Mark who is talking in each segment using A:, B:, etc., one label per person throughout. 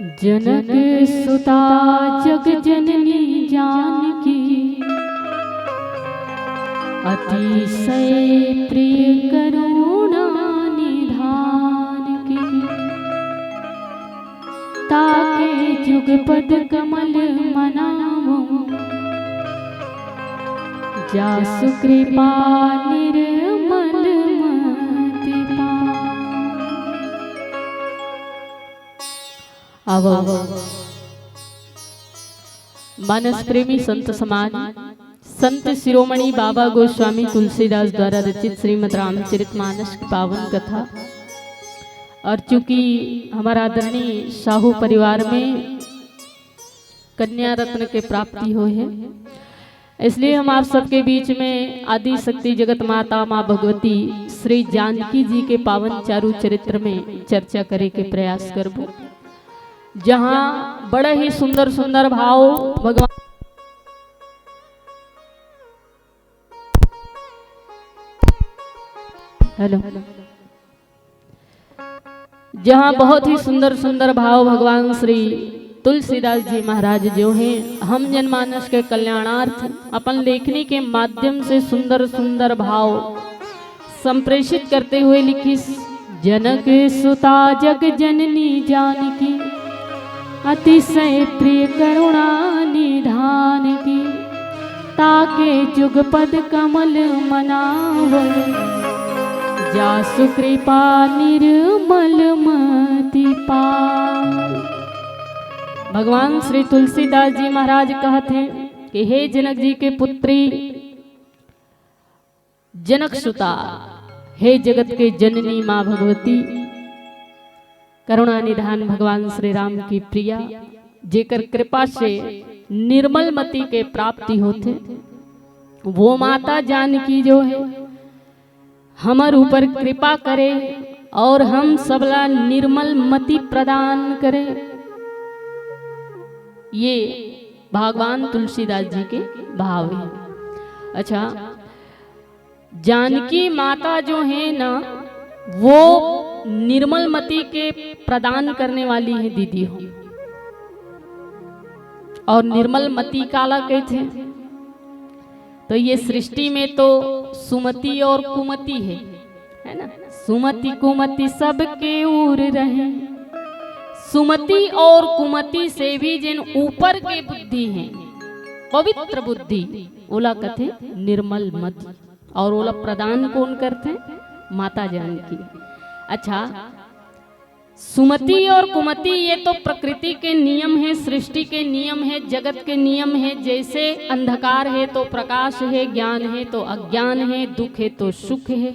A: जनक सुता जग जननी जानकी, अतिशय प्रिय करुणा निधान की। ताके जुगपद कमल मनावो, जासु कृपा निर्मल मति पावो। आवो मानस प्रेमी संत समाज, संत शिरोमणि बाबा गोस्वामी तुलसीदास द्वारा रचित श्रीमद् रामचरितमानस की पावन कथा। और चूंकि हमारा आदरणीय साहू परिवार में कन्या रत्न के प्राप्ति हुई है, इसलिए हम आप सबके बीच में आदि शक्ति जगत माता माँ भगवती श्री जानकी जी के पावन चारु चरित्र में चर्चा करे के प्रयास करबो, जहाँ बड़े ही सुंदर सुंदर भाव भगवान जहाँ बहुत ही सुंदर सुंदर भाव भगवान श्री तुलसीदास जी महाराज जो हैं हम जनमानस के कल्याणार्थ अपन लेखनी के माध्यम से सुंदर सुंदर भाव संप्रेषित करते हुए लिखी। जनक सुता जग जननी जानकी, अतिशय प्रिय करुणा निधान की। ताके जुगपद कमल मनावो, जासु कृपा निर्मल मति पावो। भगवान श्री तुलसीदास जी महाराज कहते हैं कि हे जनक जी के पुत्री जनक सुता, हे जगत के जननी माँ भगवती, करुणा निधान भगवान श्री राम की प्रिया, जेकर कृपा से निर्मल मति के प्राप्ति होते, वो माता जानकी जो है हमार ऊपर कृपा करे और हम सबला निर्मल मति प्रदान करे। ये भगवान तुलसीदास जी के भाव है। अच्छा, जानकी माता जो है ना, वो निर्मल मति के प्रदान करने वाली है दीदी हो। और निर्मल मति काला कहते हैं, तो ये सृष्टि में तो सुमति और कुमति है ना। सुमति कुमति सबके उर रहे, सुमति और कुमति से भी जिन ऊपर के बुद्धि हैं, पवित्र बुद्धि, ओला कथे निर्मल मति। और ओला प्रदान कौन करते हैं? माता जानकी। अच्छा, सुमति और कुमति ये तो प्रकृति के नियम है, सृष्टि के नियम है, जगत के नियम है। जैसे अंधकार है तो प्रकाश है, ज्ञान है तो अज्ञान है, दुख है तो सुख है।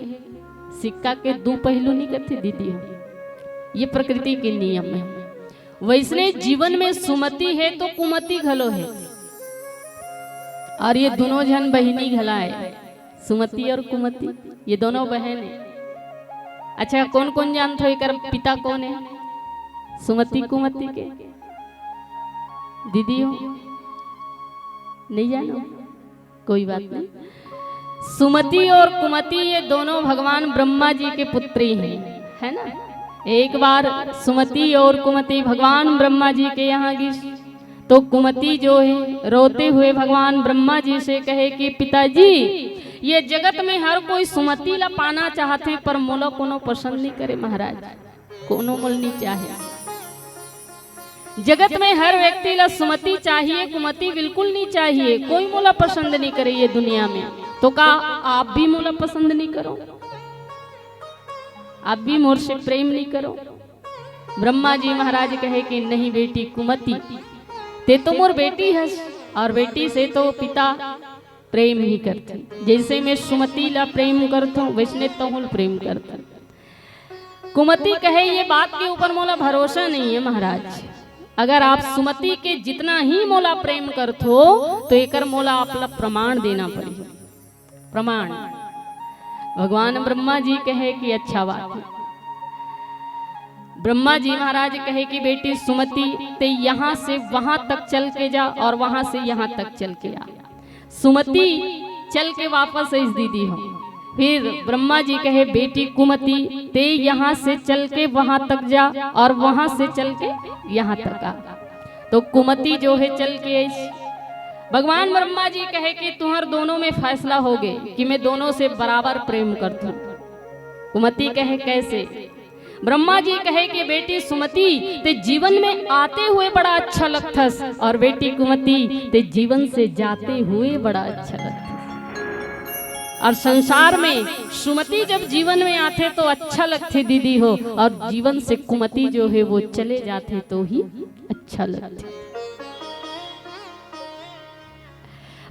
A: सिक्का के दो पहलू नहीं कहते दीदी हो, ये प्रकृति के नियम है। वैसने जीवन में सुमति है तो कुमति घलो है, और ये दोनों जन बहिनी घला है, सुमति और कुमति, ये दोनों बहन है। अच्छा, कौन कौन जानते हो इकर पिता कौन है? सुमति कुमति के दीदी हो, नहीं जानो? कोई बात नहीं। सुमति और कुमति ये दोनों भगवान ब्रह्मा जी के पुत्री हैं, है ना। एक बार सुमति और कुमति भगवान ब्रह्मा जी के यहाँ गई, तो कुमति जो है रोते हुए भगवान ब्रह्मा जी से कहे कि पिताजी, ये जगत में हर कोई सुमति ला पाना चाहते, पर मोला कोनो पसंद नहीं करे महाराज, कोनो मोल नहीं चाहे। जगत में हर व्यक्ति ला सुमति चाहिए, कुमति बिल्कुल नहीं चाहिए। कोई मोला पसंद नहीं करे ये दुनिया में, तो का आप भी मोला पसंद नहीं करो? आप भी मोर से प्रेम नहीं करो? ब्रह्मा जी महाराज कहे कि नहीं बेटी कुमति, ते तो मोर बेटी है, और बेटी से तो पिता प्रेम ही करते। जैसे मैं सुमति ला प्रेम करता हूँ, वैसने तो प्रेम करता। कुमति कहे ये बात के ऊपर मोला भरोसा नहीं है महाराज, अगर आप सुमति के जितना ही मोला प्रेम करथो तो एकर मोला आपला प्रमाण देना पड़ेगा। प्रमाण भगवान ब्रह्मा जी कहे कि अच्छा बात है। ब्रह्मा जी महाराज कहे कि बेटी सुमति, ते यहाँ से वहां तक चल के जा और वहां से यहाँ तक चल के आ। सुमति चल के वापस इस दीदी हो, फिर ब्रह्मा जी कहे बेटी कुमति ते यहाँ से चल के वहां तक जा और वहां से चल के यहाँ तक आ। तो कुमति जो है चल के ऐसी भगवान ब्रह्मा जी कहे कि तुम्हार दोनों में फैसला हो गए कि मैं दोनों से बराबर प्रेम करता हूँ। कुमति कहे कैसे? ब्रह्मा जी कहे कि बेटी सुमति ते जीवन में आते हुए बड़ा अच्छा लगथस और बेटी कुमति ते जीवन से जाते हुए बड़ा अच्छा लगथस। और संसार में सुमति जब जीवन में आते तो अच्छा लगते दीदी हो, और जीवन से कुमति जो है वो चले जाते तो ही अच्छा लगते।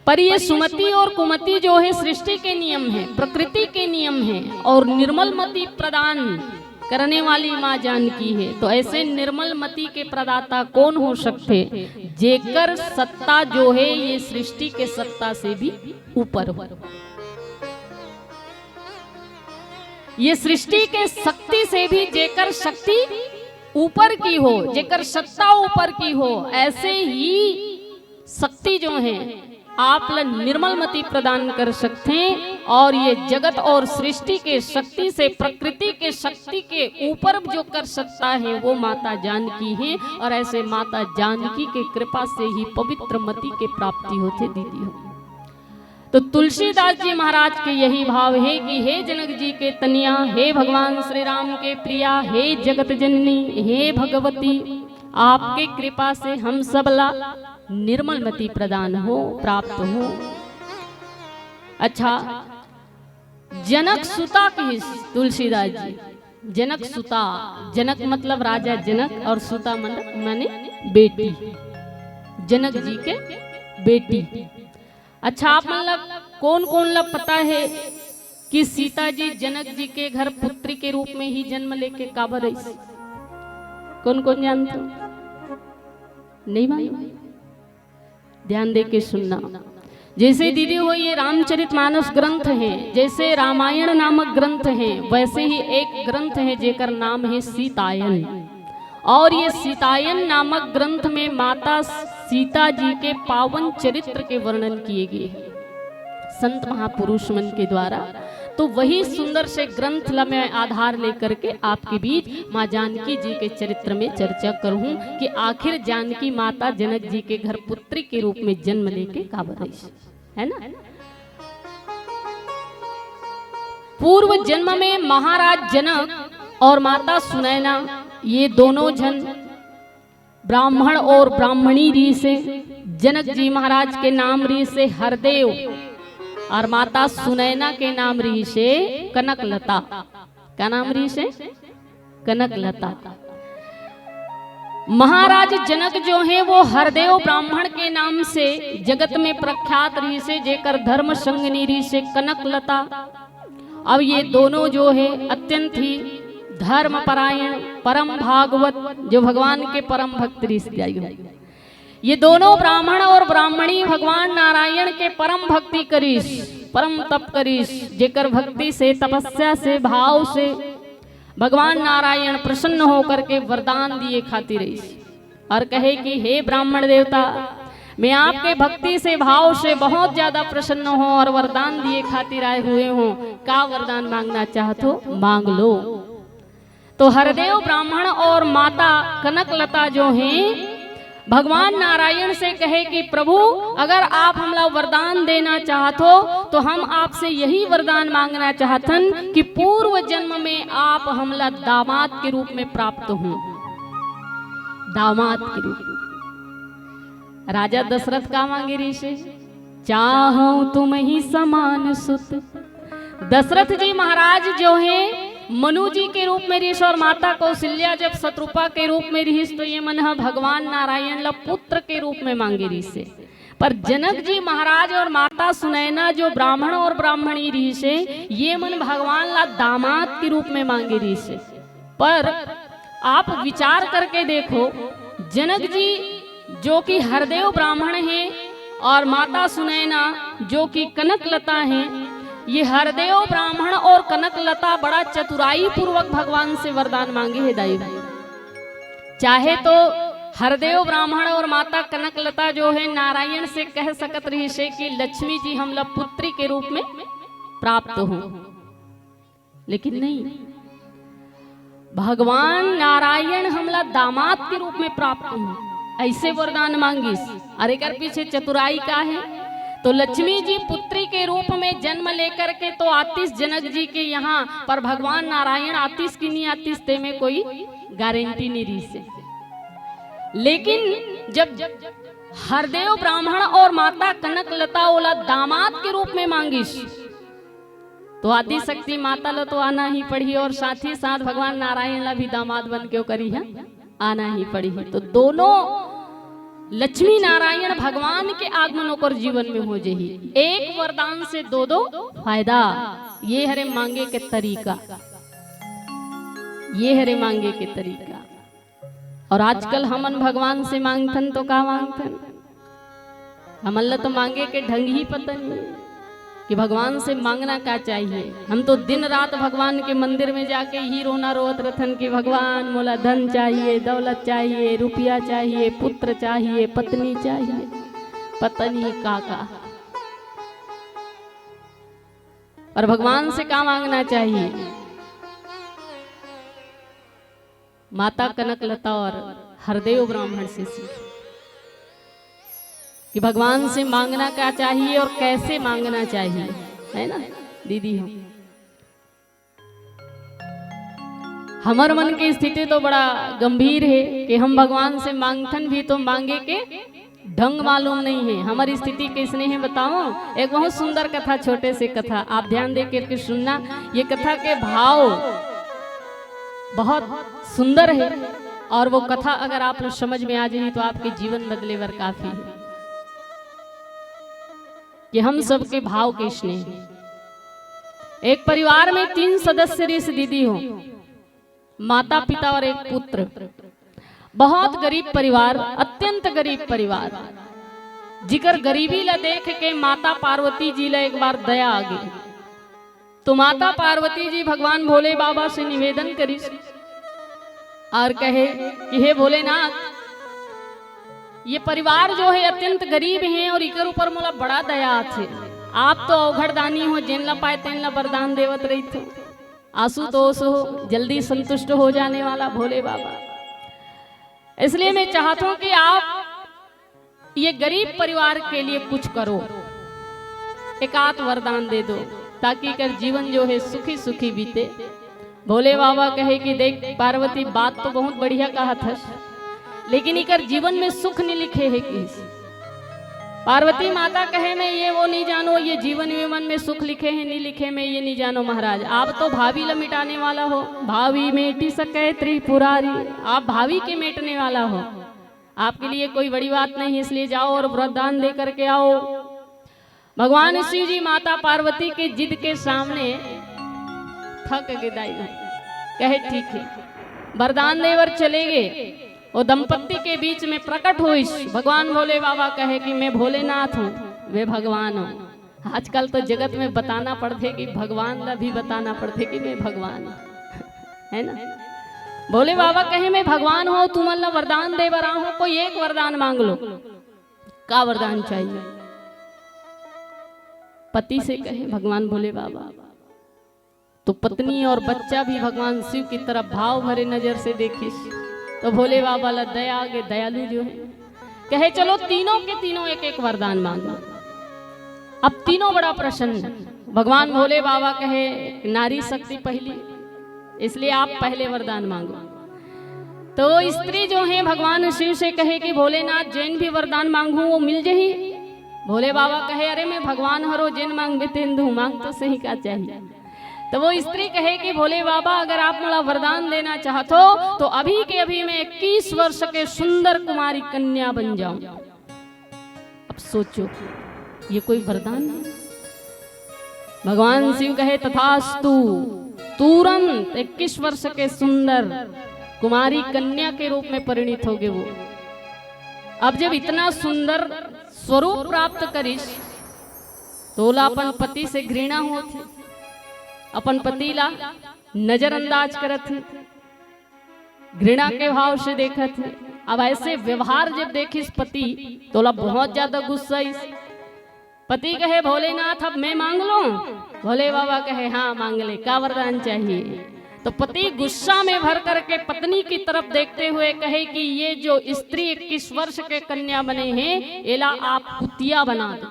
A: पर ये सुमति और कुमति जो है सृष्टि के नियम है, प्रकृति के नियम है, और निर्मल मति प्रदान करने वाली माँ जानकी है। तो ऐसे निर्मल मति के प्रदाता कौन हो सकते? जेकर सत्ता जो है ये सृष्टि के सत्ता से भी ऊपर हो, ये सृष्टि के शक्ति से भी जेकर शक्ति ऊपर की हो, जेकर सत्ता ऊपर की हो, ऐसे ही शक्ति जो है आप निर्मल मति प्रदान कर सकते हैं। और ये जगत और सृष्टि के शक्ति से प्रकृति के शक्ति के ऊपर जो कर सकता है वो माता जानकी है। और ऐसे माता जानकी के कृपा से ही पवित्र मति के प्राप्ति होते दीदी हो। तो तुलसीदास जी महाराज के यही भाव है कि हे जनक जी के तनिया, हे भगवान श्री राम के प्रिया, हे जगत जननी, हे भगवती, आपके कृपा से हम सबला निर्मल मति प्रदान हो, प्राप्त हो। अच्छा, जनक सुता की तुलसीदास जी, जनक सुता, जनक मतलब राजा जनक और सुता माने बेटी, जनक जी के बेटी। अच्छा, आप मतलब कौन कौन लोग पता है कि सीता जी जनक जी के घर पुत्री के रूप में ही जन्म लेके काबर आई? कौन कौन जानते हो? नहीं मालूम? ध्यान दे के सुनना। जैसे दीदी हो ये रामचरितमानस ग्रंथ है, जैसे रामायण नामक ग्रंथ है, वैसे ही एक ग्रंथ है जेकर नाम है सीतायन। और ये सीतायन नामक ग्रंथ में माता सीता जी के पावन चरित्र के वर्णन किए गए हैं संत महापुरुष मन के द्वारा। तो वही सुंदर से ग्रंथ में आधार लेकर के आपके बीच माँ जानकी जी के चरित्र में चर्चा करूं कि आखिर जानकी माता जनक जी के घर पुत्री के रूप में जन्म लेके काबर आई, है ना। पूर्व जन्म में महाराज जनक और माता सुनैना ये दोनों जन ब्राह्मण और ब्राह्मणी री से, जनक जी महाराज के नाम री से हरदेव और माता सुनैना के नाम री से कनकलता। क्या नाम री से? कनकलता। महाराज जनक जो है वो हरदेव ब्राह्मण के नाम से जगत में प्रख्यात री से, जेकर धर्म संगनी री से कनकलता। अब ये दोनों जो है अत्यंत ही धर्म परायण, परम भागवत, जो भगवान के परम भक्त री से, ये दोनों ब्राह्मण और ब्राह्मणी भगवान नारायण के परम भक्ति करीस, परम तप करीस, जेकर भक्ति से, तपस्या से, भाव से भगवान नारायण प्रसन्न होकर के वरदान दिए खातिर रहीस और कहे कि हे ब्राह्मण देवता, मैं आपके भक्ति से, भाव से बहुत ज्यादा प्रसन्न हूँ और वरदान दिए खातिर आए हुए हूँ। का वरदान मांगना चाहते हो? मांग लो। तो हरदेव ब्राह्मण और माता कनकलता जो हैं भगवान नारायण से कहे कि प्रभु, अगर आप हमला वरदान देना चाहतो तो हम आपसे यही वरदान मांगना चाहतन कि पूर्व जन्म में आप हमला दामाद के रूप में प्राप्त हों। दामाद के रूप में राजा दशरथ का मांगे ऋषि, चाहो तुम ही समान सुत। दशरथ जी महाराज जो है मनु जी के रूप में ऋषि और माता कौशल्या जब शत्रुपा के रूप में ऋषि, तो ये मन भगवान नारायण ला पुत्र के रूप में मांगे ऋषि। पर जनक जी महाराज और माता सुनैना जो ब्राह्मण और ब्राह्मणी ऋषि, ये मन भगवान ला दामाद के रूप में मांगे ऋषि। पर आप विचार करके देखो, जनक जी जो कि हरदेव ब्राह्मण हैं और माता सुनैना जो कि कनकलता हैं, ये हरदेव ब्राह्मण और कनकलता बड़ा चतुराई पूर्वक भगवान से वरदान मांगे है दाई भाई। चाहे तो हरदेव ब्राह्मण और माता कनकलता जो है नारायण से कह सकत रही से कि लक्ष्मी जी हम लोग पुत्री के रूप में प्राप्त हो, लेकिन नहीं, भगवान नारायण हमला दामाद के रूप में प्राप्त हुए, ऐसे वरदान मांगिस। अरे कर पीछे चतुराई का है, तो लक्ष्मी जी पुत्री के रूप में जन्म लेकर के तो आतिश जनक जी के यहाँ, पर भगवान नारायण आतिश की नहीं आतिश ते में कोई गारंटी नहीं रही से। लेकिन जब हरदेव ब्राह्मण और माता कनक लता ओला दामाद के रूप में मांगिस, तो आदि शक्ति माता लो तो आना ही पड़ी, और साथ ही साथ भगवान नारायण ला भी दामाद बन के करी है, आना ही पड़ी है। तो दोनों लक्ष्मी नारायण भगवान के आगमन होकर जीवन में हो जाही। एक वरदान से दो दो फायदा, ये हरे मांगे के तरीका, ये हरे मांगे के तरीका। और आजकल हमन भगवान से मांगथन तो का मांगथन, हमन तो मांगे के ढंग ही पता नहीं कि भगवान से मांगना क्या चाहिए। हम तो दिन रात भगवान के मंदिर में जाके ही रोना रोत रथन कि भगवान मोला धन चाहिए, दौलत चाहिए, रुपया चाहिए, पुत्र चाहिए, पत्नी चाहिए, पता नहीं का। और भगवान से क्या मांगना चाहिए? माता कनक लता और हरदेव ब्राह्मण से सीख कि भगवान से मांगना क्या चाहिए और कैसे मांगना चाहिए, है ना दीदी। हमार मन की स्थिति तो बड़ा गंभीर है कि हम भगवान से मांगथन भी तो मांगे के ढंग मालूम नहीं है। हमारी स्थिति कैसने है बताओ। एक बहुत सुंदर कथा, छोटे से कथा आप ध्यान दे करके सुनना। ये कथा के भाव बहुत सुंदर है, और वो कथा अगर आप लोग समझ में आ जाए तो आपके जीवन बदले वर काफी है कि हम सबके भाव किसने हैं। एक परिवार में 3 सदस्य रिस दीदी हो, माता पिता और एक पुत्र। बहुत गरीब परिवार, अत्यंत गरीब परिवार। जिकर गरीबी ला देख के माता पार्वती जी ला एक बार दया आ गई, तो माता पार्वती जी भगवान भोले बाबा से निवेदन करी और कहे कि हे भोलेनाथ, ये परिवार जो है अत्यंत गरीब है और इकर ऊपर मोला बड़ा दया थे। आप तो अवघड़दानी हो, जेन ला पाए तेन ला वरदान देवत रही थे। आशुतोष हो, जल्दी संतुष्ट हो जाने वाला भोले बाबा। इसलिए मैं चाहता हूं कि आप ये गरीब परिवार के लिए कुछ करो, एक आध वरदान दे दो ताकि कर जीवन जो है सुखी सुखी बीते। भोले बाबा कहे कि देख पार्वती, बात तो बहुत बढ़िया कहा था, लेकिन इकर जीवन में सुख नहीं लिखे है किस। पार्वती माता कहे मैं ये वो नहीं जानो, ये जीवन विमन में सुख लिखे हैं नहीं लिखे मैं ये नहीं जानो महाराज। आप तो भावी ला मिटाने वाला हो, भावी मेटी सके त्रिपुरारी, आप भावी के मेटने वाला हो। आपके लिए कोई बड़ी बात नहीं, इसलिए जाओ और वरदान दे करके आओ। भगवान शिव जी माता पार्वती के जिद के सामने थक गए, कहे ठीक है वरदान देवर चले गए। और दंपत्ति के बीच में प्रकट हुई भगवान भोले बाबा कहे कि मैं भोलेनाथ हूँ, वे भगवान हूँ। आजकल तो जगत में बताना पड़ते कि भगवान ला भी बताना पड़ते कि मैं भगवान हूँ, है ना। भोले बाबा कहे मैं भगवान हूँ, तुम ला वरदान देवर हूँ, कोई एक वरदान मांग लो। का वरदान चाहिए? पति से कहे भगवान भोले बाबा, तो पत्नी और बच्चा भी भगवान शिव की तरफ भाव भरे नजर से देखिस। तो भोले बाबा ला दया आगे दयालु जो है कहे चलो तीनों के तीनों एक एक वरदान मांगो। अब तीनों बड़ा प्रसन्न। भगवान भोले बाबा कहे नारी शक्ति पहली, इसलिए आप पहले वरदान मांगो। तो स्त्री जो है भगवान शिव से कहे कि भोलेनाथ जैन भी वरदान मांगू वो मिल जाही। भोले बाबा कहे अरे मैं भगवान हरो, जैन मांग बेतेंदू, मांग तो सही का चाहिए। तो वो स्त्री कहे कि भोले बाबा अगर आप मला वरदान देना चाहते हो तो अभी के अभी मैं 21 वर्ष के सुंदर कुमारी कन्या बन जाऊं। अब सोचो ये कोई वरदान है? भगवान शिव कहे तथास्तु, तुरंत 21 वर्ष के सुंदर कुमारी कन्या के रूप में परिणित होगे वो। अब जब इतना सुंदर स्वरूप प्राप्त करिस तो अपन पति से घृणा होती, अपन पति ला नजरअंदाज करत थे, घृणा के भाव से देखत थे। अब ऐसे व्यवहार जब देखिस पति तो ला बहुत ज्यादा गुस्सा पति कहे भोलेनाथ अब मैं मांग लूं? भोले बाबा कहे हाँ मांग ले, क्या वरदान चाहिए? तो पति गुस्सा में भर करके पत्नी की तरफ देखते हुए कहे कि ये जो स्त्री 21 वर्ष के कन्या बने हैं, एला आप कुतिया बना दो।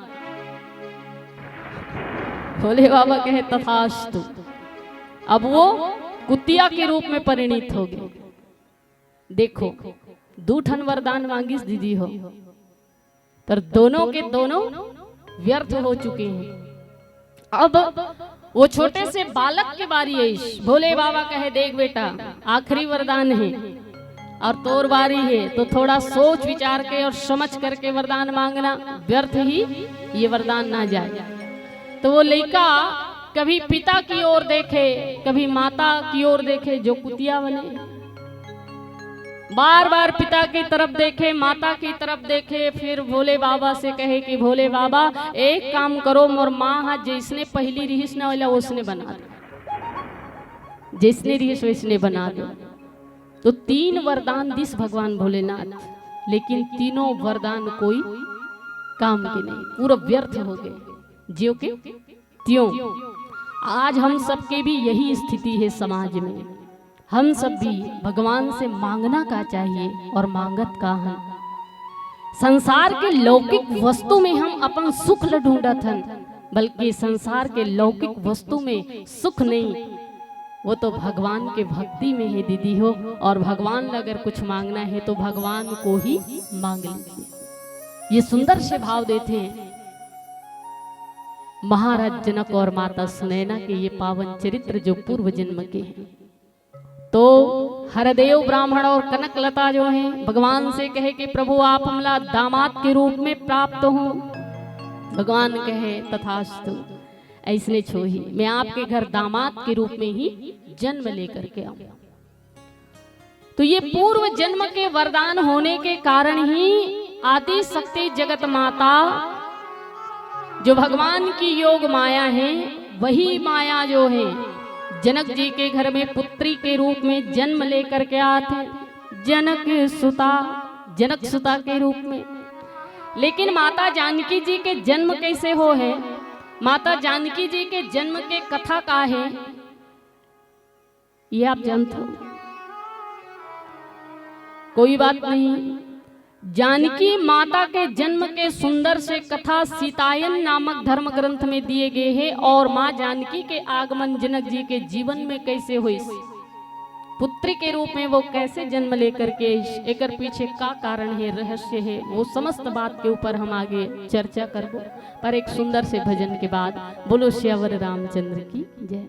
A: भोले बाबा कहे तथास्तु। अब वो कुतिया के रूप में परिणित हो गए। देखो, दूठन वरदान मांगिस दीदी हो, पर दोनों के दोनों व्यर्थ हो चुके हैं। अब वो छोटे से बालक के बारी है। भोले बाबा कहे देख बेटा, आखिरी वरदान है और तोर बारी है, तो थोड़ा सोच विचार के और समझ करके वरदान मांगना, व्यर्थ ही ये वरदान ना जाए। तो वो लड़का कभी पिता की ओर देखे, कभी माता की ओर देखे जो कुतिया बने, बार बार पिता की तरफ देखे, माता की तरफ देखे, फिर भोले बाबा से कहे कि भोले बाबा एक काम करो, मोर माँ हाथ जिसने पहली रिहिस ना वाला उसने बना दो, जिसने रिहिस वैसने बना दो। तो 3 वरदान दिस भगवान भोलेनाथ, लेकिन तीनों वरदान कोई काम के नहीं, पूरा व्यर्थ हो गए ज्यों के त्यों। आज हम सबके भी यही स्थिति है समाज में। हम सब भी भगवान से मांगना का चाहिए और मांगत का है। संसार के लौकिक वस्तु में हम अपन सुख ल ढूंढत हन, बल्कि संसार के लौकिक वस्तु में सुख नहीं, वो तो भगवान के भक्ति में है दीदी हो। और भगवान अगर कुछ मांगना है तो भगवान को ही मांग लीजिए। ये सुंदर से भाव देते हैं महाराज जनक और माता सुनैना के ये पावन चरित्र जो पूर्व जन्म के हैं। तो हरदेव ब्राह्मण और कनकलता जो हैं भगवान से कहे कि प्रभु आप हमला दामाद के रूप में प्राप्त हो। भगवान कहे तथास्तु, ऐसने छोही मैं आपके घर दामाद के रूप में ही जन्म लेकर के आऊं। तो ये पूर्व जन्म के वरदान होने के कारण ही आदि शक्ति जगत माता जो भगवान की योग माया है, वही माया जो है जनक जी के घर में पुत्री के रूप में जन्म लेकर के आते, जनक सुता के रूप में। लेकिन माता जानकी जी के जन्म कैसे हो है? माता जानकी जी के जन्म के कथा का है ये आप जानते हो? कोई बात नहीं। जानकी माता के जन्म के सुंदर से कथा सीतायन नामक धर्म ग्रंथ में दिए गए हैं। और माँ जानकी के आगमन जनक जी के जीवन में कैसे हुई, पुत्री के रूप में वो कैसे जन्म लेकर के, एक पीछे का कारण है, रहस्य है, वो समस्त बात के ऊपर हम आगे चर्चा करबो। पर एक सुंदर से भजन के बाद बोलो श्यावर रामचंद्र की जय।